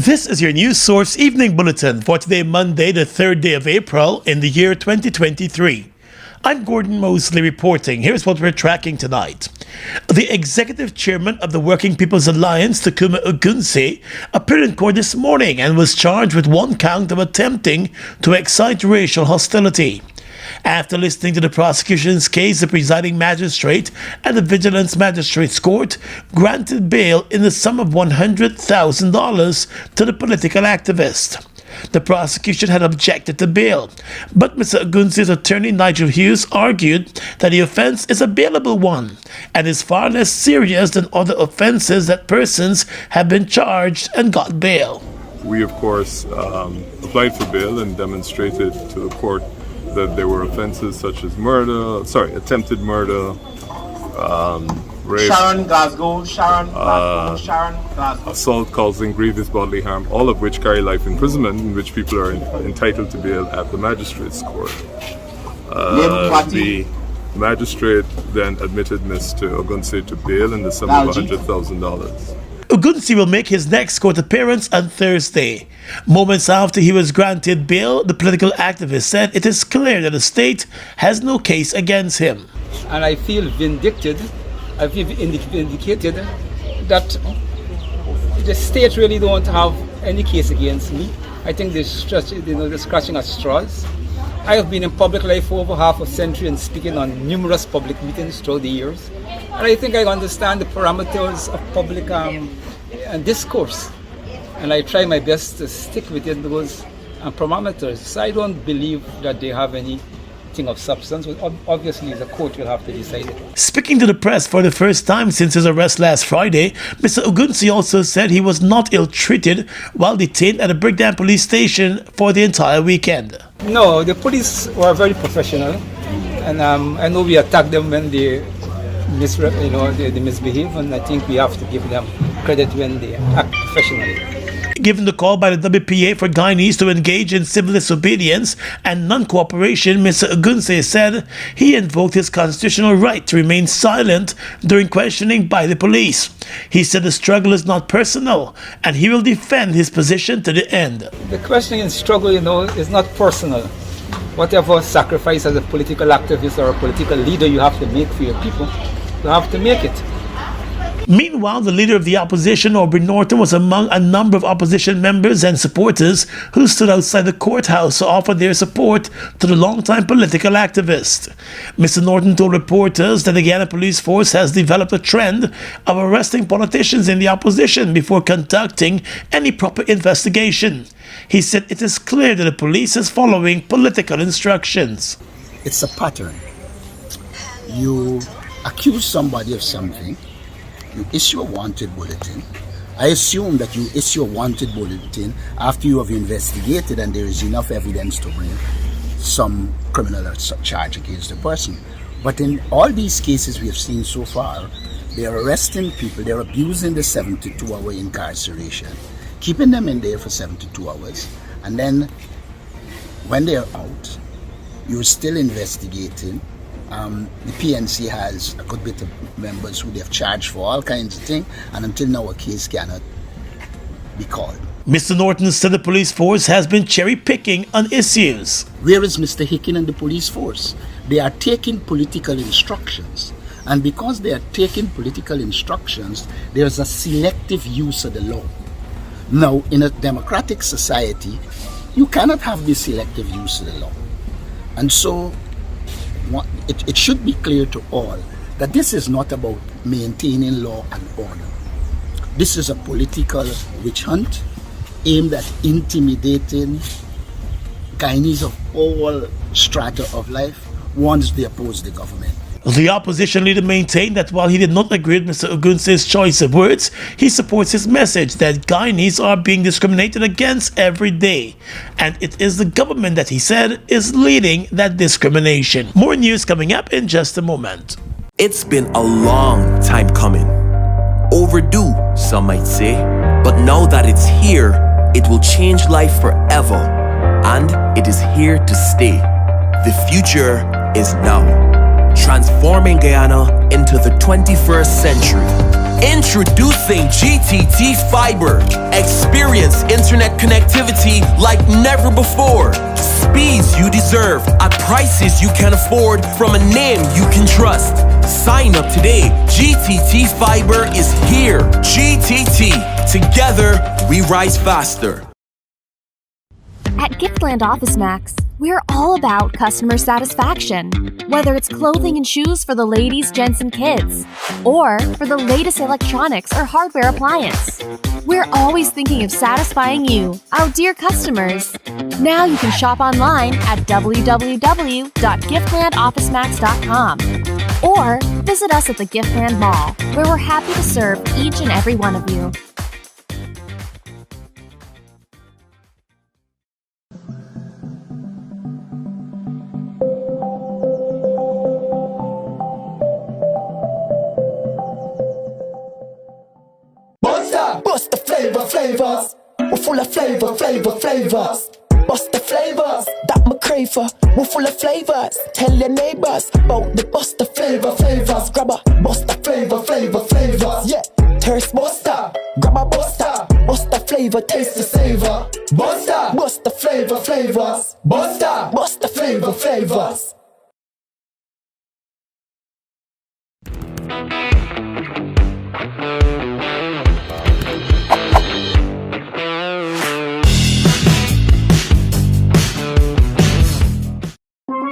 This is your News Source Evening Bulletin for today, Monday, the 3rd day of April in the year 2023. I'm Gordon Mosley reporting. Here's what we're tracking tonight. The executive chairman of the Working People's Alliance, Takuma Ogunsi, appeared in court this morning and was charged with one count of attempting to excite racial hostility. After listening to the prosecution's case, the presiding magistrate at the Vigilance Magistrates Court granted bail in the sum of $100,000 to the political activist. The prosecution had objected to bail, but Mr. Ogunsi's attorney Nigel Hughes argued that the offense is a bailable one and is far less serious than other offenses that persons have been charged and got bail. We, of course, applied for bail and demonstrated to the court that there were offenses such as attempted murder, rape, assault causing grievous bodily harm, all of which carry life imprisonment, in which people are entitled to bail at the magistrate's court. The magistrate then admitted Mr. Ogunsi to bail in the sum of $100,000. Ogunsi will make his next court appearance on Thursday. Moments after he was granted bail, the political activist said it is clear that the state has no case against him. And I feel vindicated. I feel vindicated that the state really don't have any case against me. I think they're scratching at straws. I have been in public life for over half a century and speaking on numerous public meetings throughout the years. And I think I understand the parameters of public discourse. And I try my best to stick within those parameters. So I don't believe that they have anything of substance. Obviously, the court will have to decide it. Speaking to the press for the first time since his arrest last Friday, Mr. Ogunsi also said he was not ill-treated while detained at a Brigden police station for the entire weekend. No, the police were very professional. And I know we attacked them when they misbehave, and I think we have to give them credit when they act professionally. Given the call by the WPA for Guyanese to engage in civil disobedience and non-cooperation, Mr. Ogunsi said he invoked his constitutional right to remain silent during questioning by the police. He said the struggle is not personal and he will defend his position to the end. The questioning and struggle, is not personal. Whatever sacrifice as a political activist or a political leader you have to make for your people, you have to make it. Meanwhile, the leader of the opposition, Aubrey Norton, was among a number of opposition members and supporters who stood outside the courthouse to offer their support to the longtime political activist. Mr. Norton told reporters that the Guyana police force has developed a trend of arresting politicians in the opposition before conducting any proper investigation. He said it is clear that the police is following political instructions. It's a pattern. You accuse somebody of something, you issue a wanted bulletin. I assume that you issue a wanted bulletin after you have investigated and there is enough evidence to bring some criminal charge against the person. But in all these cases we have seen so far, they are arresting people, they're abusing the 72-hour incarceration, keeping them in there for 72 hours, and then when they're out, you're still investigating. The PNC has a good bit of members who they've charged for all kinds of things, and until now a case cannot be called. Mr. Norton said the police force has been cherry-picking on issues. Where is Mr. Hicken and the police force? They are taking political instructions, and because they are taking political instructions, there's a selective use of the law. Now, in a democratic society, you cannot have this selective use of the law. And so, it should be clear to all that this is not about maintaining law and order. This is a political witch hunt aimed at intimidating Guyanese of all strata of life once they oppose the government. The opposition leader maintained that while he did not agree with Mr. Ogunsi's choice of words, he supports his message that Guyanese are being discriminated against every day. And it is the government that he said is leading that discrimination. More news coming up in just a moment. It's been a long time coming. Overdue, some might say. But now that it's here, it will change life forever. And it is here to stay. The future is now. Transforming Guyana into the 21st century. Introducing GTT Fiber. Experience internet connectivity like never before. Speeds you deserve at prices you can afford from a name you can trust. Sign up today. GTT Fiber is here. GTT. Together, we rise faster. At Giftland Office Max, we're all about customer satisfaction. Whether it's clothing and shoes for the ladies, gents, and kids, or for the latest electronics or hardware appliance, we're always thinking of satisfying you, our dear customers. Now you can shop online at www.giftlandofficemax.com or visit us at the Giftland Mall, where we're happy to serve each and every one of you. Bust the flavors. We're full of flavors. Bust the flavors that me crave for. We're full of flavors. Tell your neighbors about the bust the flavors. Grab a bust the flavors. Yeah, thirst buster. Grab a buster. Bust the flavor, taste the savor. Bust the flavors. Bust the flavors.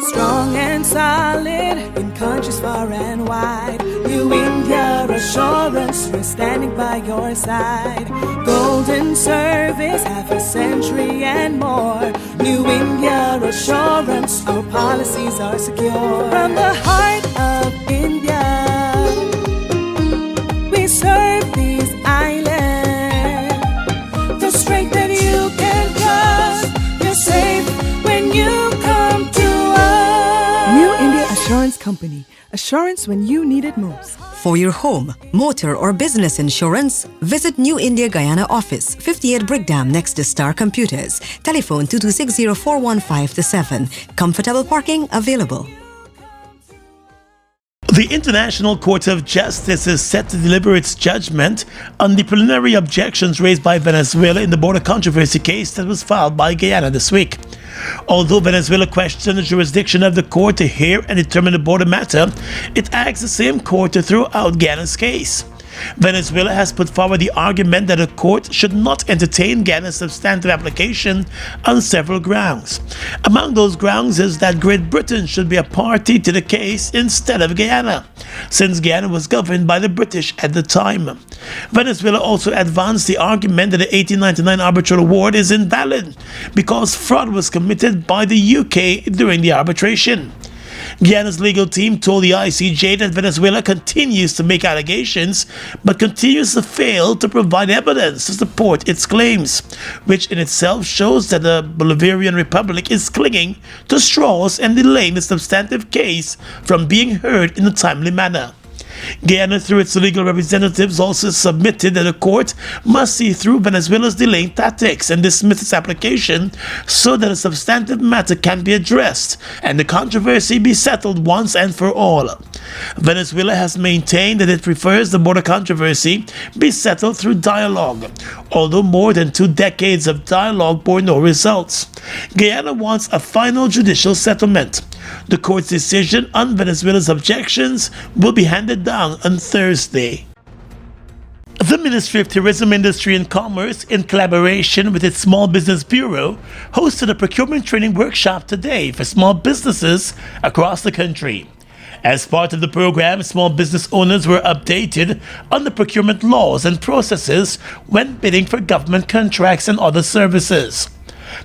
Strong and solid in countries far and wide. New India Assurance, we're standing by your side. Golden service, half a century and more. New India Assurance, our policies are secure. From the heart of India, we serve these islands. The strength that you can trust, you're safe when you come to us. New India Assurance Company. Assurance when you need it most. For your home, motor or business insurance, visit New India Guyana office, 58 Brickdam next to Star Computers. Telephone 226-0415-7. Comfortable parking available. The International Court of Justice is set to deliver its judgment on the preliminary objections raised by Venezuela in the border controversy case that was filed by Guyana this week. Although Venezuela questioned the jurisdiction of the court to hear and determine the border matter, it asks the same court to throw out Guyana's case. Venezuela has put forward the argument that a court should not entertain Guyana's substantive application on several grounds. Among those grounds is that Great Britain should be a party to the case instead of Guyana, since Guyana was governed by the British at the time. Venezuela also advanced the argument that the 1899 arbitral award is invalid because fraud was committed by the UK during the arbitration. Guyana's legal team told the ICJ that Venezuela continues to make allegations but continues to fail to provide evidence to support its claims, which in itself shows that the Bolivarian Republic is clinging to straws and delaying the substantive case from being heard in a timely manner. Guyana, through its legal representatives, also submitted that the court must see through Venezuela's delaying tactics and dismiss its application so that a substantive matter can be addressed and the controversy be settled once and for all. Venezuela has maintained that it prefers the border controversy be settled through dialogue, although more than 2 decades of dialogue bore no results. Guyana wants a final judicial settlement. The court's decision on Venezuela's objections will be handed down on Thursday. The Ministry of Tourism, Industry and Commerce, in collaboration with its Small Business Bureau, hosted a procurement training workshop today for small businesses across the country. As part of the program, small business owners were updated on the procurement laws and processes when bidding for government contracts and other services.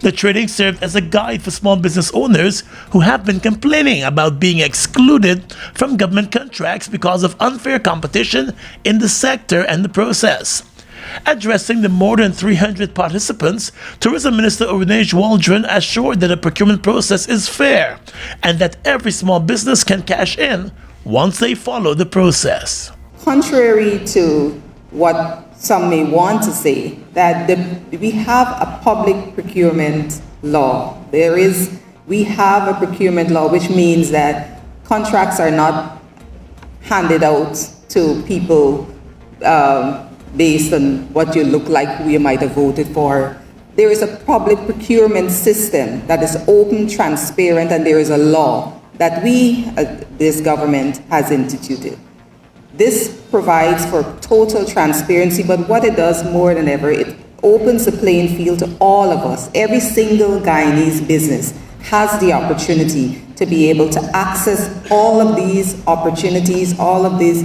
The training served as a guide for small business owners who have been complaining about being excluded from government contracts because of unfair competition in the sector and the process. Addressing the more than 300 participants, Tourism Minister Oronege Waldron assured that the procurement process is fair and that every small business can cash in once they follow the process. Contrary to what some may want to say, that we have a public procurement law. We have a procurement law, which means that contracts are not handed out to people based on what you look like, who you might have voted for. There is a public procurement system that is open, transparent, and there is a law that this government has instituted. This provides for total transparency, but what it does more than ever, it opens the playing field to all of us. Every single Guyanese business has the opportunity to be able to access all of these opportunities, all of these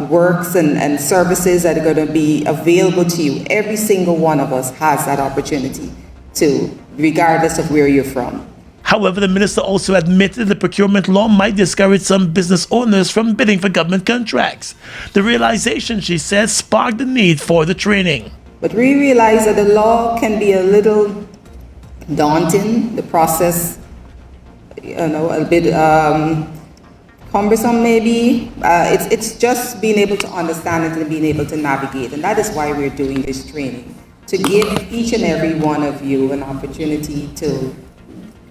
works and services that are going to be available to you. Every single one of us has that opportunity to, regardless of where you're from. However, the minister also admitted the procurement law might discourage some business owners from bidding for government contracts. The realization, she said, sparked the need for the training. But we realize that the law can be a little daunting, the process, a bit cumbersome maybe. It's just being able to understand it and being able to navigate. And that is why we're doing this training, to give each and every one of you an opportunity to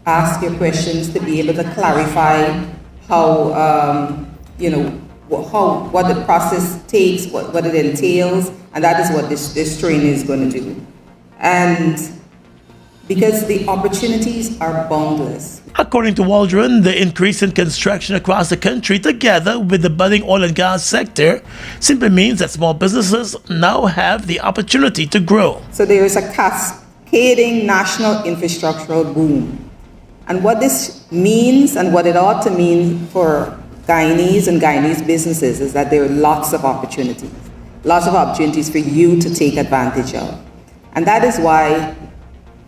ask your questions, to be able to clarify how, what the process takes, what it entails, and that is what this training is going to do. And because the opportunities are boundless. According to Waldron, the increase in construction across the country, together with the budding oil and gas sector, simply means that small businesses now have the opportunity to grow. So there is a cascading national infrastructural boom. And what this means and what it ought to mean for Guyanese and Guyanese businesses is that there are lots of opportunities for you to take advantage of. And that is why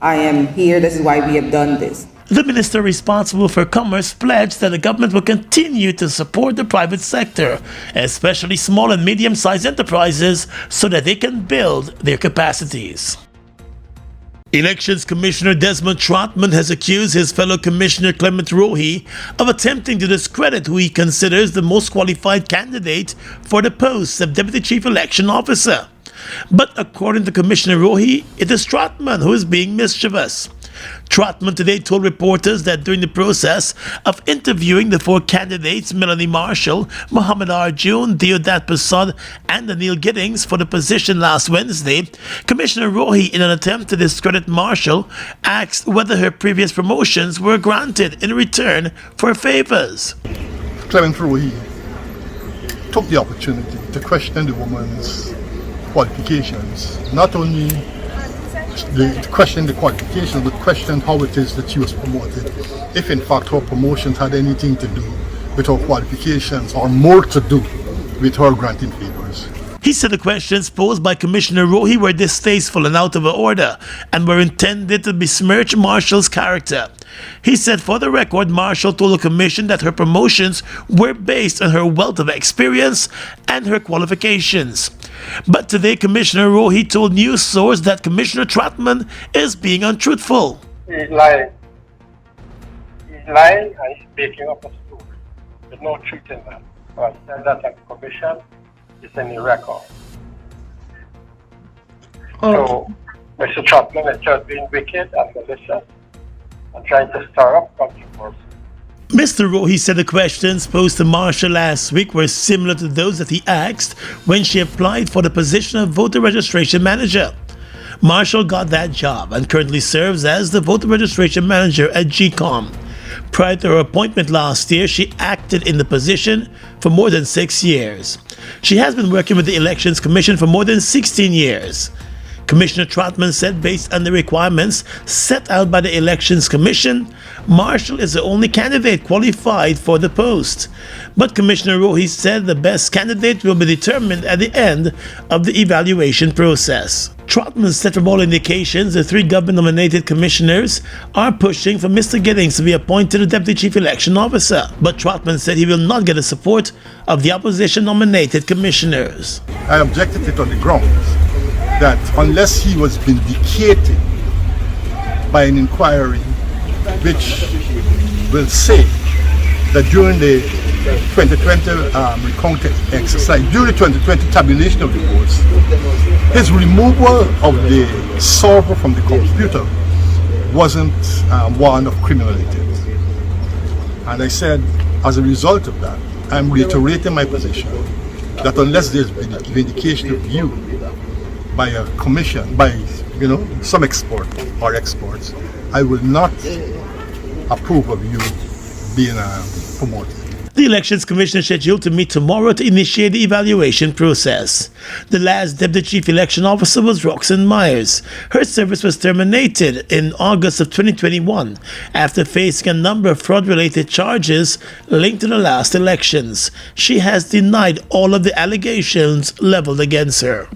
I am here. This is why we have done this. The minister responsible for commerce pledged that the government will continue to support the private sector, especially small and medium-sized enterprises, so that they can build their capacities. Elections Commissioner Desmond Trotman has accused his fellow Commissioner Clement Rohi of attempting to discredit who he considers the most qualified candidate for the post of Deputy Chief Election Officer. But according to Commissioner Rohi, it is Trotman who is being mischievous. Trotman today told reporters that during the process of interviewing the four candidates, Melanie Marshall, Muhammad Arjun, Deodat Prasad, and Anil Giddings, for the position last Wednesday, Commissioner Rohi, in an attempt to discredit Marshall, asked whether her previous promotions were granted in return for favors. Clement Rohi took the opportunity to question the woman's qualifications, not only to question the qualifications, but question how it is that she was promoted. If in fact her promotions had anything to do with her qualifications or more to do with her granting favors. He said the questions posed by Commissioner Rohi were distasteful and out of order and were intended to besmirch Marshall's character. He said, for the record, Marshall told the commission that her promotions were based on her wealth of experience and her qualifications. But today, Commissioner Rohi told news source that Commissioner Trotman is being untruthful. He's lying. He's lying and he's making up a story. There's no truth in that. So I said that at the commission. It's in the record. So, Mr. Trotman is just being wicked and malicious and trying to stir up controversy. Mr. Rohi said the questions posed to Marshall last week were similar to those that he asked when she applied for the position of voter registration manager. Marshall got that job and currently serves as the voter registration manager at GCOM. Prior to her appointment last year, she acted in the position for more than 6 years. She has been working with the Elections Commission for more than 16 years. Commissioner Trotman said based on the requirements set out by the Elections Commission, Marshall is the only candidate qualified for the post. But Commissioner Rohi said the best candidate will be determined at the end of the evaluation process. Trotman said from all indications the three government-nominated commissioners are pushing for Mr. Giddings to be appointed a Deputy Chief Election Officer. But Trotman said he will not get the support of the opposition-nominated commissioners. I objected to it on the grounds that unless he was vindicated by an inquiry which will say that during the 2020 recounting exercise, during the 2020 tabulation of the votes, his removal of the server from the computer wasn't one of criminal intent. And I said, as a result of that, I'm reiterating my position that unless there's been a vindication of you by a commission, by some export or exports, I will not approve of you being promoted. The Elections Commission is scheduled to meet tomorrow to initiate the evaluation process. The last Deputy Chief Election Officer was Roxanne Myers. Her service was terminated in August of 2021 after facing a number of fraud-related charges linked to the last elections. She has denied all of the allegations leveled against her.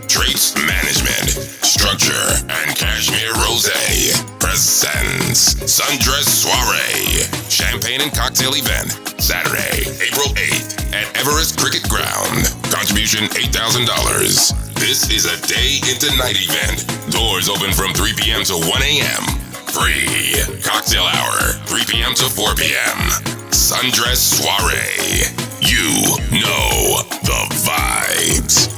Trace Management, Structure, and Cashmere Rosé presents Sundress Soiree, Champagne and Cocktail Event, Saturday, April 8th at Everest Cricket Ground. Contribution $8,000. This is a day into night event. Doors open from 3 p.m. to 1 a.m. Free. Cocktail hour, 3 p.m. to 4 p.m. Sundress Soiree. You know the vibes.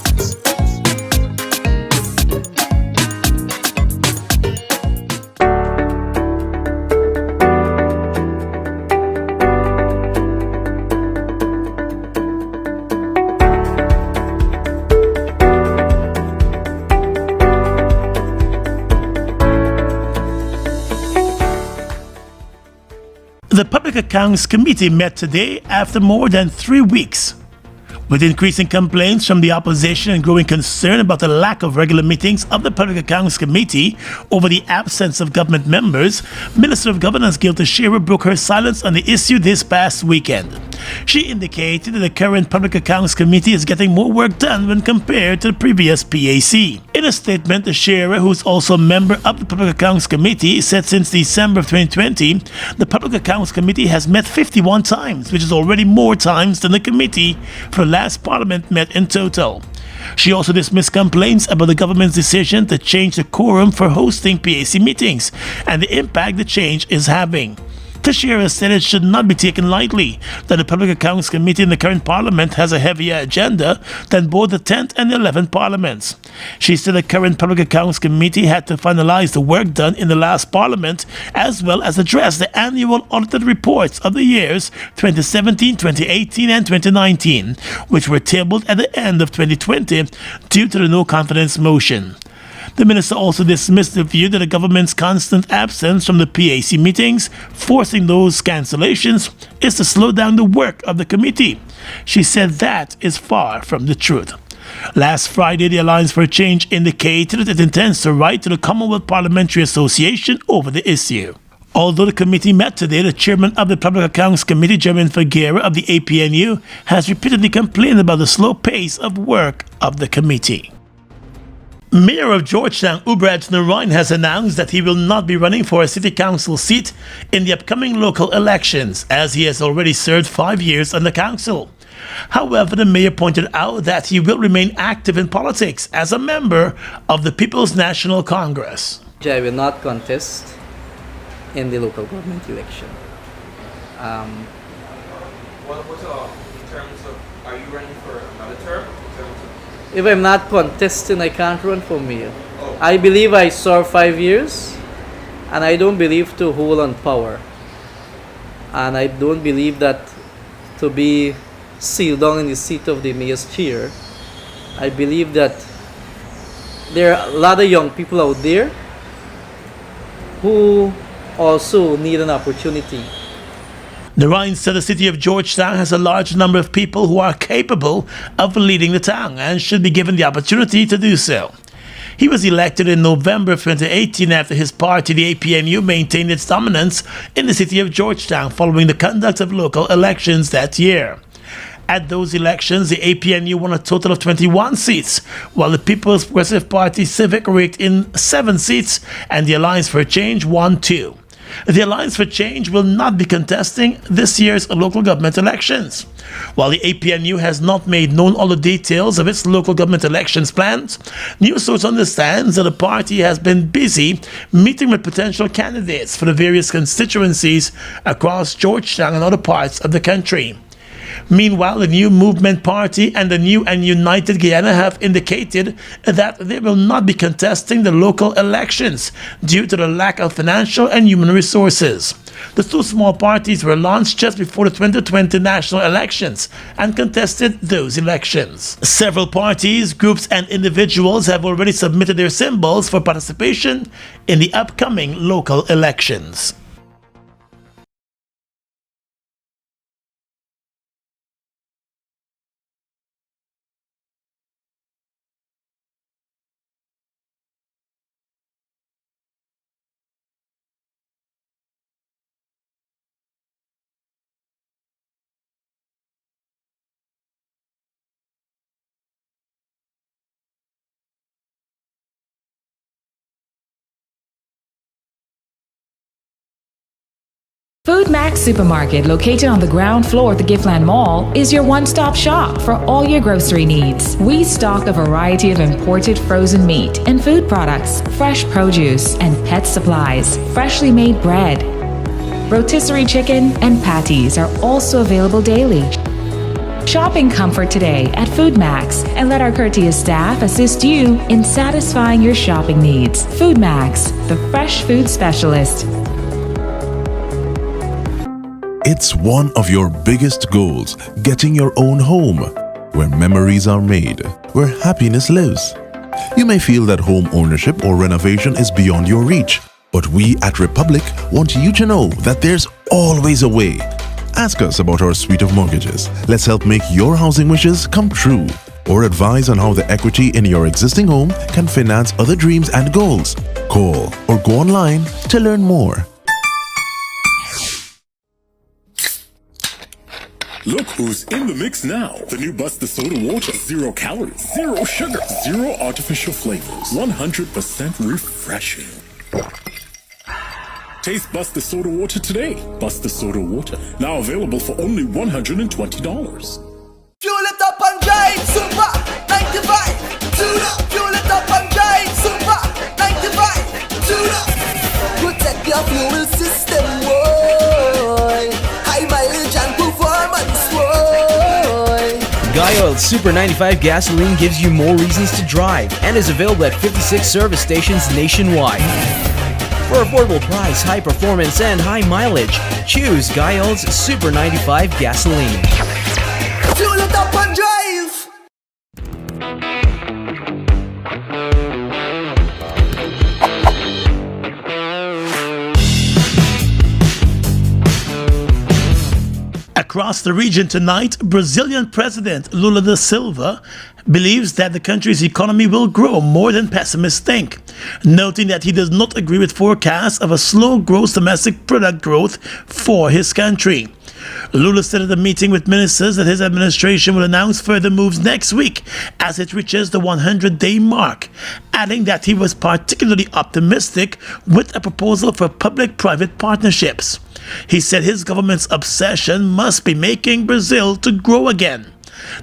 The Public Accounts Committee met today after more than 3 weeks. With increasing complaints from the opposition and growing concern about the lack of regular meetings of the Public Accounts Committee over the absence of government members, Minister of Governance Gilda Shearer broke her silence on the issue this past weekend. She indicated that the current Public Accounts Committee is getting more work done when compared to the previous PAC. In a statement, the Shearer, who is also a member of the Public Accounts Committee, said since December of 2020, the Public Accounts Committee has met 51 times, which is already more times than the committee for last Parliament met in total. She also dismissed complaints about the government's decision to change the quorum for hosting PAC meetings and the impact the change is having. Teixeira said it should not be taken lightly that the Public Accounts Committee in the current Parliament has a heavier agenda than both the 10th and 11th Parliaments. She said the current Public Accounts Committee had to finalize the work done in the last Parliament as well as address the annual audited reports of the years 2017, 2018 and 2019, which were tabled at the end of 2020 due to the no confidence motion. The minister also dismissed the view that the government's constant absence from the PAC meetings, forcing those cancellations, is to slow down the work of the committee. She said that is far from the truth. Last Friday, the Alliance for Change indicated that it intends to write to the Commonwealth Parliamentary Association over the issue. Although the committee met today, the chairman of the Public Accounts Committee, Jermaine Figuera of the APNU, has repeatedly complained about the slow pace of work of the committee. Mayor of Georgetown, Ubraj Narain, has announced that he will not be running for a city council seat in the upcoming local elections, as he has already served 5 years on the council. However, the mayor pointed out that he will remain active in politics as a member of the People's National Congress. I will not contest in the local government election. What's in terms of, are you running for another term? If I'm not contesting, I can't run for mayor. I believe I served 5 years, and I don't believe to hold on power. And I don't believe that to be sealed down in the seat of the mayor's chair. I believe that there are a lot of young people out there who also need an opportunity. Narain said the city of Georgetown has a large number of people who are capable of leading the town and should be given the opportunity to do so. He was elected in November 2018 after his party, the APNU, maintained its dominance in the city of Georgetown following the conduct of local elections that year. At those elections, the APNU won a total of 21 seats, while the People's Progressive Party Civic raked in 7 seats and the Alliance for Change won 2. The Alliance for Change will not be contesting this year's local government elections. While the APNU has not made known all the details of its local government elections plans, news source understands that the party has been busy meeting with potential candidates for the various constituencies across Georgetown and other parts of the country. Meanwhile, the New Movement Party and the New and United Guyana have indicated that they will not be contesting the local elections due to the lack of financial and human resources. The two small parties were launched just before the 2020 national elections and contested those elections. Several parties, groups, and individuals have already submitted their symbols for participation in the upcoming local elections. Food Max Supermarket, located on the ground floor at the Giftland Mall, is your one-stop shop for all your grocery needs. We stock a variety of imported frozen meat and food products, fresh produce, and pet supplies, freshly made bread. Rotisserie chicken and patties are also available daily. Shop in comfort today at Food Max and let our courteous staff assist you in satisfying your shopping needs. Food Max, the fresh food specialist. It's one of your biggest goals, getting your own home, where memories are made, where happiness lives. You may feel that home ownership or renovation is beyond your reach, but we at Republic want you to know that there's always a way. Ask us about our suite of mortgages. Let's help make your housing wishes come true. Or advise on how the equity in your existing home can finance other dreams and goals. Call or go online to learn more. Look who's in the mix now. The new Buster Soda Water. 0 calories, 0 sugar, 0 artificial flavors. 100% refreshing. Taste Buster Soda Water today. Buster Soda Water. Now available for only $120. Fuel it up and drive, super 95. Tune up. Fuel it up and drive, super 95. Tune up. Protect your fuel system, boy. High mileage and performance, boy. Guy Oil Super 95 gasoline gives you more reasons to drive and is available at 56 service stations nationwide. For affordable price, high performance, and high mileage, choose Guy Oil's Super 95 gasoline. Fuel it up and drive. Across the region tonight, Brazilian President Lula da Silva believes that the country's economy will grow more than pessimists think, noting that he does not agree with forecasts of a slow gross domestic product growth for his country. Lula said at a meeting with ministers that his administration will announce further moves next week as it reaches the 100-day mark, adding that he was particularly optimistic with a proposal for public-private partnerships. He said his government's obsession must be making Brazil to grow again.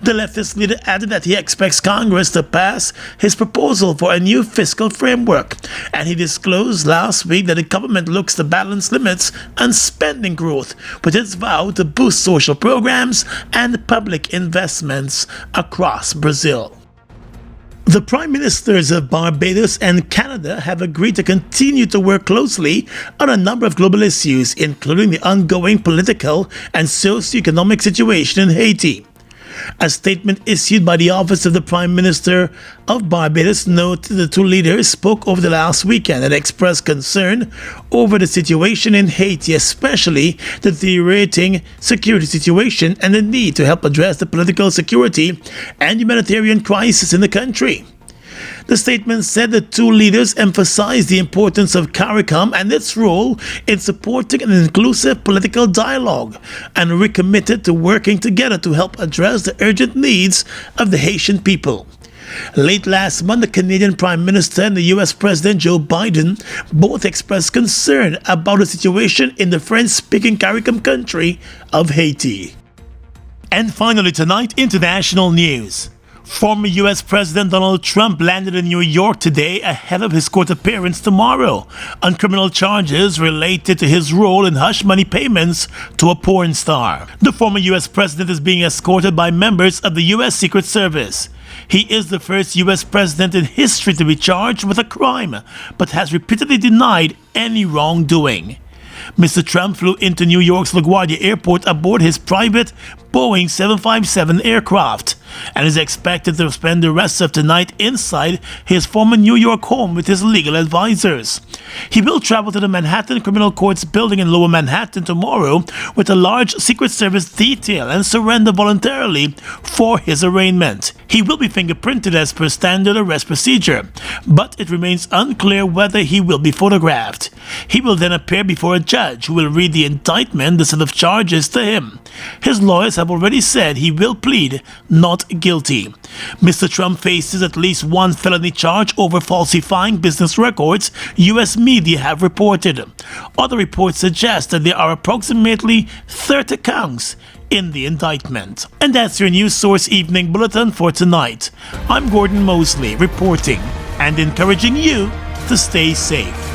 The leftist leader added that he expects Congress to pass his proposal for a new fiscal framework, and he disclosed last week that the government looks to balance limits on spending growth with its vow to boost social programs and public investments across Brazil. The Prime Ministers of Barbados and Canada have agreed to continue to work closely on a number of global issues, including the ongoing political and socio-economic situation in Haiti. A statement issued by the Office of the Prime Minister of Barbados noted the two leaders spoke over the last weekend and expressed concern over the situation in Haiti, especially the deteriorating security situation and the need to help address the political security and humanitarian crisis in the country. The statement said the two leaders emphasized the importance of CARICOM and its role in supporting an inclusive political dialogue and recommitted to working together to help address the urgent needs of the Haitian people. Late last month, the Canadian Prime Minister and the US President Joe Biden both expressed concern about the situation in the French-speaking CARICOM country of Haiti. And finally tonight, international news. Former U.S. President Donald Trump landed in New York today ahead of his court appearance tomorrow on criminal charges related to his role in hush money payments to a porn star. The former U.S. president is being escorted by members of the U.S. Secret Service. He is the first U.S. president in history to be charged with a crime, but has repeatedly denied any wrongdoing. Mr. Trump flew into New York's LaGuardia Airport aboard his private Boeing 757 aircraft and is expected to spend the rest of tonight inside his former New York home with his legal advisors. He will travel to the Manhattan Criminal Courts building in Lower Manhattan tomorrow with a large Secret Service detail and surrender voluntarily for his arraignment. He will be fingerprinted as per standard arrest procedure, but it remains unclear whether he will be photographed. He will then appear before a judge who will read the indictment, the set of charges to him. His lawyers have already said he will plead not guilty. Mr. Trump faces at least one felony charge over falsifying business records, U.S. media have reported. Other reports suggest that there are approximately 30 counts in the indictment. And that's your News Source Evening Bulletin for tonight. I'm Gordon Mosley reporting and encouraging you to stay safe.